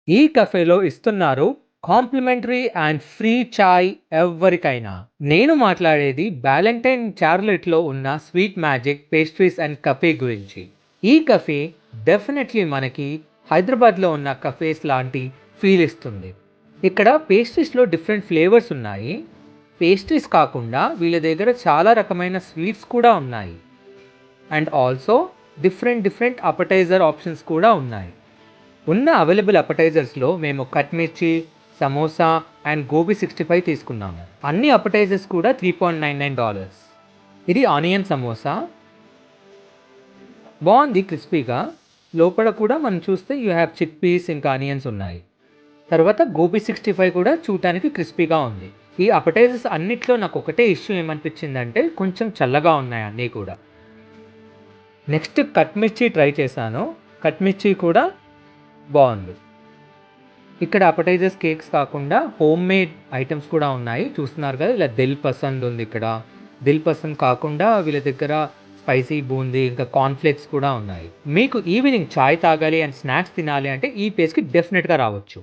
ఈ కఫేలో ఇస్తున్నారు complementary and free చాయ్ ఎవ్వరికైనా. నేను మాట్లాడేది బ్యాలెంటైన్ చార్లెట్‌లో ఉన్న స్వీట్ మ్యాజిక్ పేస్ట్రీస్ అండ్ కఫే గురించి. ఈ కఫే డెఫినెట్‌లీ మనకి హైదరాబాద్‌లో ఉన్న కఫేస్ లాంటి ఫీల్ ఇస్తుంది. ఇక్కడ పేస్ట్రీస్‌లో డిఫరెంట్ ఫ్లేవర్స్ ఉన్నాయి. పేస్ట్రీస్ కాకుండా వీళ్ళ దగ్గర చాలా రకమైన స్వీట్స్ కూడా ఉన్నాయి. అండ్ ఆల్సో డిఫరెంట్ అపెటైజర్ ఆప్షన్స్ కూడా ఉన్నాయి. ఉన్న అవైలబుల్ అపెటైజర్స్‌లో మేము కట్ మిర్చి, సమోసా అండ్ గోబీ 65 తీసుకున్నాము. అన్ని అపెటైజర్స్ కూడా $3.99. ఇది ఆనియన్ సమోసా. బావుంది క్రిస్పీగా. లోపల కూడా మనం చూస్తే యూ హ్యావ్ చిక్ పీస్ ఇంకా ఆనియన్స్ ఉన్నాయి. తర్వాత గోబీ 65 కూడా చూడటానికి క్రిస్పీగా ఉంది. ఈ అపెటైజర్స్ అన్నిట్లో నాకు ఒకటే ఇష్యూ ఏమనిపించిందంటే కొంచెం చల్లగా ఉన్నాయి అన్నీ కూడా. నెక్స్ట్ కట్ మిర్చి ట్రై చేశాను. కట్ మిర్చి కూడా బావుంది. ఇక్కడ అపెటైజర్స్ కేక్స్ కాకుండా హోమ్ మేడ్ ఐటమ్స్ కూడా ఉన్నాయి. చూస్తున్నారు కదా, ఇలా దిల్ పసంద్ ఉంది ఇక్కడ. దిల్ పసంద్ కాకుండా వీళ్ళ దగ్గర స్పైసీ బూందీ ఇంకా కార్న్‌ఫ్లేక్స్ కూడా ఉన్నాయి. మీకు ఈవినింగ్ చాయ్ తాగాలి అండ్ స్నాక్స్ తినాలి అంటే ఈ ప్లేస్‌కి డెఫినిట్‌గా రావచ్చు.